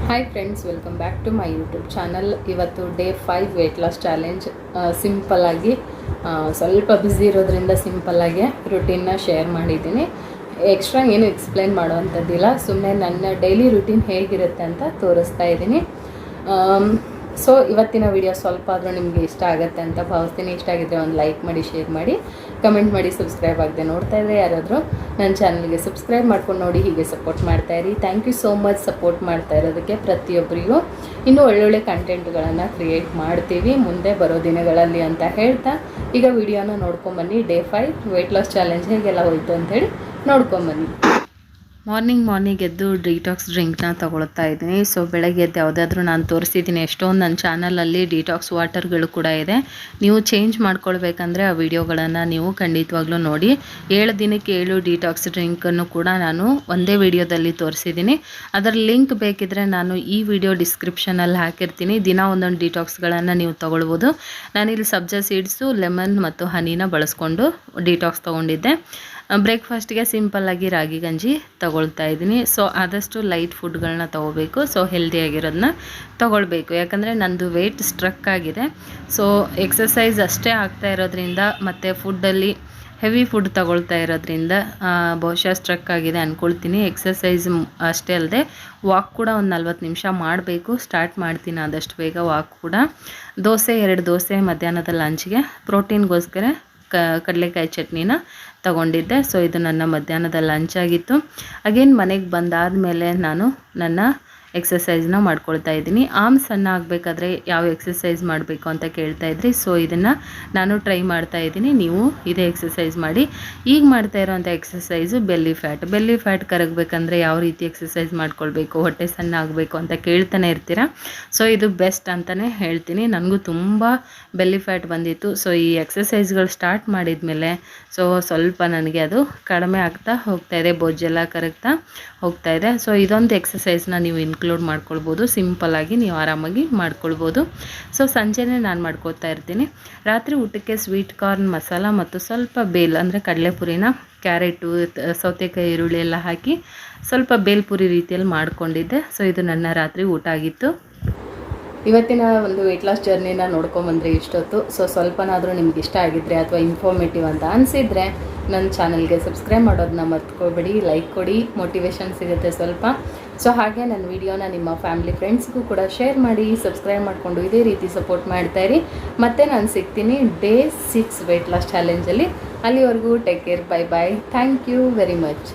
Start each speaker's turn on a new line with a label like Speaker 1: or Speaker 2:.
Speaker 1: Hi friends, welcome back to my YouTube channel. ಇವತ್ತು day 5 weight loss challenge. ಸಿಂಪಲ್ಲಾಗಿ ಸ್ವಲ್ಪ busy ಇರೋದ್ರಿಂದ ಸಿಂಪಲ್ಲಾಗಿ ರುಟೀನ್ನ ಶೇರ್ ಮಾಡಿದ್ದೀನಿ. ಎಕ್ಸ್ಟ್ರಾ ಏನು ಎಕ್ಸ್ಪ್ಲೈನ್ ಮಾಡೋವಂಥದ್ದಿಲ್ಲ, ಸುಮ್ಮನೆ ನನ್ನ ಡೈಲಿ ರುಟೀನ್ ಹೇಗಿರುತ್ತೆ ಅಂತ ತೋರಿಸ್ತಾ ಇದ್ದೀನಿ. ಸೊ ಇವತ್ತಿನ ವಿಡಿಯೋ ಸ್ವಲ್ಪ ಆದರೂ ನಿಮಗೆ ಇಷ್ಟ ಆಗುತ್ತೆ ಅಂತ ಭಾವಿಸ್ತೀನಿ. ಇಷ್ಟ ಆಗಿದ್ದರೆ ಒಂದು ಲೈಕ್ ಮಾಡಿ, ಶೇರ್ ಮಾಡಿ, ಕಮೆಂಟ್ ಮಾಡಿ. ಸಬ್ಸ್ಕ್ರೈಬ್ ಆಗದೆ ನೋಡ್ತಾ ಇದ್ದರೆ ಯಾರಾದರೂ ನನ್ನ ಚಾನಲ್ಗೆ ಸಬ್ಸ್ಕ್ರೈಬ್ ಮಾಡ್ಕೊಂಡು ನೋಡಿ, ಹೀಗೆ ಸಪೋರ್ಟ್ ಮಾಡ್ತಾಯಿರಿ. Thank you so much support ಮಾಡ್ತಾ ಇರೋದಕ್ಕೆ ಪ್ರತಿಯೊಬ್ಬರಿಗೂ. ಇನ್ನೂ ಒಳ್ಳೊಳ್ಳೆ ಕಂಟೆಂಟ್ಗಳನ್ನು ಕ್ರಿಯೇಟ್ ಮಾಡ್ತೀವಿ ಮುಂದೆ ಬರೋ ದಿನಗಳಲ್ಲಿ ಅಂತ ಹೇಳ್ತಾ ಈಗ ವಿಡಿಯೋನ ನೋಡ್ಕೊಂಬನ್ನಿ. ಡೇ 5 ವೆಯ್ಟ್ ಲಾಸ್ ಚಾಲೆಂಜ್ ಹೇಗೆಲ್ಲ ಹೋಯಿತು ಅಂಥೇಳಿ ನೋಡ್ಕೊಂಬನ್ನಿ. ಮಾರ್ನಿಂಗ್ ಎದ್ದು ಡಿಟಾಕ್ಸ್ ಡ್ರಿಂಕ್ನ ತೊಗೊಳ್ತಾ ಇದ್ದೀನಿ. ಸೊ ಬೆಳಗ್ಗೆ ಎದ್ದು ಯಾವುದಾದ್ರೂ ನಾನು ತೋರಿಸಿದ್ದೀನಿ, ಎಷ್ಟೊಂದು ನನ್ನ ಚಾನಲಲ್ಲಿ ಡಿಟಾಕ್ಸ್ ವಾಟರ್ಗಳು ಕೂಡ ಇದೆ. ನೀವು ಚೇಂಜ್ ಮಾಡ್ಕೊಳ್ಬೇಕಂದ್ರೆ ಆ ವಿಡಿಯೋಗಳನ್ನು ನೀವು ಖಂಡಿತವಾಗ್ಲೂ ನೋಡಿ. 7 ದಿನಕ್ಕೆ 7 ಡಿಟಾಕ್ಸ್ ಡ್ರಿಂಕನ್ನು ಕೂಡ ನಾನು ಒಂದೇ ವಿಡಿಯೋದಲ್ಲಿ ತೋರಿಸಿದ್ದೀನಿ. ಅದರ ಲಿಂಕ್ ಬೇಕಿದ್ದರೆ ನಾನು ಈ ವಿಡಿಯೋ ಡಿಸ್ಕ್ರಿಪ್ಷನಲ್ಲಿ ಹಾಕಿರ್ತೀನಿ. ದಿನ ಒಂದೊಂದು ಡಿಟಾಕ್ಸ್ಗಳನ್ನು ನೀವು ತೊಗೊಳ್ಬೋದು. ನಾನಿಲ್ಲಿ ಸಬ್ಜಾ ಸೀಡ್ಸು, ಲೆಮನ್ ಮತ್ತು ಹನಿನ ಬಳಸ್ಕೊಂಡು ಡಿಟಾಕ್ಸ್ ತೊಗೊಂಡಿದ್ದೆ. ಬ್ರೇಕ್ಫಾಸ್ಟ್ಗೆ ಸಿಂಪಲ್ಲಾಗಿ ರಾಗಿ ಗಂಜಿ ತೊಗೊಳ್ತಾ ಇದ್ದೀನಿ. ಸೊ ಆದಷ್ಟು ಲೈಟ್ ಫುಡ್ಗಳನ್ನ ತೊಗೋಬೇಕು. ಸೊ ಹೆಲ್ದಿಯಾಗಿರೋದನ್ನ ತೊಗೊಳ್ಬೇಕು, ಯಾಕಂದರೆ ನಂದು ವೆಯ್ಟ್ ಸ್ಟ್ರಕ್ ಆಗಿದೆ. ಸೊ ಎಕ್ಸಸೈಸ್ ಅಷ್ಟೇ ಆಗ್ತಾ ಇರೋದ್ರಿಂದ ಮತ್ತು ಫುಡ್ಡಲ್ಲಿ ಹೆವಿ ಫುಡ್ ತೊಗೊಳ್ತಾ ಇರೋದ್ರಿಂದ ಬಹುಶಃ ಸ್ಟ್ರಕ್ ಆಗಿದೆ ಅಂದ್ಕೊಳ್ತೀನಿ. ಎಕ್ಸಸೈಸ್ ಅಷ್ಟೇ ಅಲ್ಲದೆ ವಾಕ್ ಕೂಡ ಒಂದು 40 ನಿಮಿಷ ಮಾಡಬೇಕು. ಸ್ಟಾರ್ಟ್ ಮಾಡ್ತೀನಿ ಆದಷ್ಟು ಬೇಗ ವಾಕ್ ಕೂಡ. 2 ದೋಸೆ ಮಧ್ಯಾಹ್ನದ ಲಂಚ್ಗೆ ಪ್ರೋಟೀನ್ಗೋಸ್ಕರ ಕಡಲೆಕಾಯಿ ಚಟ್ನಿನ ತಗೊಂಡಿದ್ದೆ. ಸೊ ಇದು ನನ್ನ ಮಧ್ಯಾಹ್ನದ ಲಂಚ್ ಆಗಿತ್ತು. ಅಗೇನ್ ಮನೆಗೆ ಬಂದಾದಮೇಲೆ ನಾನು ನನ್ನ ಎಕ್ಸಸೈಸ್ನ ಮಾಡ್ಕೊಳ್ತಾ ಇದ್ದೀನಿ. ಆರ್ಮ್ಸ್ ಸಣ್ಣ ಆಗಬೇಕಾದ್ರೆ ಯಾವ ಎಕ್ಸಸೈಸ್ ಮಾಡಬೇಕು ಅಂತ ಕೇಳ್ತಾ ಇದ್ರಿ. ಸೊ ಇದನ್ನು ನಾನು ಟ್ರೈ ಮಾಡ್ತಾ ಇದ್ದೀನಿ. ನೀವು ಇದೇ ಎಕ್ಸಸೈಸ್ ಮಾಡಿ. ಈಗ ಮಾಡ್ತಾ ಇರೋವಂಥ ಎಕ್ಸಸೈಸು ಬೆಲ್ಲಿ ಫ್ಯಾಟ್ ಕರಗಬೇಕಂದ್ರೆ ಯಾವ ರೀತಿ ಎಕ್ಸಸೈಸ್ ಮಾಡ್ಕೊಳ್ಬೇಕು, ಹೊಟ್ಟೆ ಸಣ್ಣ ಆಗಬೇಕು ಅಂತ ಕೇಳ್ತಾನೆ ಇರ್ತೀರ. ಸೊ ಇದು ಬೆಸ್ಟ್ ಅಂತಲೇ ಹೇಳ್ತೀನಿ. ನನಗೂ ತುಂಬ ಬೆಲ್ಲಿ ಫ್ಯಾಟ್ ಬಂದಿತ್ತು. ಸೊ ಈ ಎಕ್ಸಸೈಸ್ಗಳು ಸ್ಟಾರ್ಟ್ ಮಾಡಿದ ಮೇಲೆ ಸ್ವಲ್ಪ ನನಗೆ ಅದು ಕಡಿಮೆ ಆಗ್ತಾ ಹೋಗ್ತಾಯಿದೆ, ಬೊಜ್ಜೆಲ್ಲ ಕರಗ್ತಾ ಹೋಗ್ತಾಯಿದೆ. ಸೊ ಇದೊಂದು ಎಕ್ಸಸೈಸ್ನ ನೀವು ಇನ್ಕ್ಲೂಡ್ ಮಾಡ್ಕೊಳ್ಬೋದು. ಸಿಂಪಲ್ಲಾಗಿ ನೀವು ಆರಾಮಾಗಿ ಮಾಡ್ಕೊಳ್ಬೋದು. ಸೊ ಸಂಜೆನೇ ನಾನು ಮಾಡ್ಕೊಳ್ತಾ ಇರ್ತೀನಿ. ರಾತ್ರಿ ಊಟಕ್ಕೆ ಸ್ವೀಟ್ ಕಾರ್ನ್ ಮಸಾಲ ಮತ್ತು ಸ್ವಲ್ಪ ಬೇಲ್ ಅಂದರೆ ಕಡಲೆಪುರಿನ, ಕ್ಯಾರೆಟು, ಸೌತೆಕಾಯಿ, ಈರುಳ್ಳಿ ಎಲ್ಲ ಹಾಕಿ ಸ್ವಲ್ಪ ಬೇಲ್ಪುರಿ ರೀತಿಯಲ್ಲಿ ಮಾಡ್ಕೊಂಡಿದ್ದೆ. ಸೊ ಇದು ನನ್ನ ರಾತ್ರಿ ಊಟ ಆಗಿತ್ತು. ಇವತ್ತಿನ ಒಂದು ವೆಯ್ಟ್ ಲಾಸ್ ಜರ್ನಿನ ನೋಡ್ಕೊಂಬಂದರೆ ಇಷ್ಟೊತ್ತು. ಸೊ ಸ್ವಲ್ಪನಾದರೂ ನಿಮ್ಗೆ ಇಷ್ಟ ಆಗಿದ್ದರೆ ಅಥವಾ ಇನ್ಫಾರ್ಮೇಟಿವ್ ಅಂತ ಅನಿಸಿದರೆ ನನ್ನ ಚಾನಲ್ಗೆ ಸಬ್ಸ್ಕ್ರೈಬ್ ಮಾಡೋದನ್ನ ಮರ್ತ್ಕೊಬೇಡಿ. ಲೈಕ್ ಕೊಡಿ, ಮೋಟಿವೇಶನ್ ಸಿಗುತ್ತೆ ಸ್ವಲ್ಪ. ಸೊ ಹಾಗೆ ನನ್ನ ವಿಡಿಯೋನ ನಿಮ್ಮ ಫ್ಯಾಮಿಲಿ ಫ್ರೆಂಡ್ಸ್ಗೂ ಕೂಡ ಶೇರ್ ಮಾಡಿ, ಸಬ್ಸ್ಕ್ರೈಬ್ ಮಾಡಿಕೊಂಡು ಇದೇ ರೀತಿ ಸಪೋರ್ಟ್ ಮಾಡ್ತಾಯಿರಿ. ಮತ್ತೆ ನಾನು ಸಿಗ್ತೀನಿ ಡೇ 6 ವೆಯ್ಟ್ ಲಾಸ್ ಚಾಲೆಂಜಲ್ಲಿ. ಅಲ್ಲಿವರೆಗೂ take care, bye bye. Thank you very much.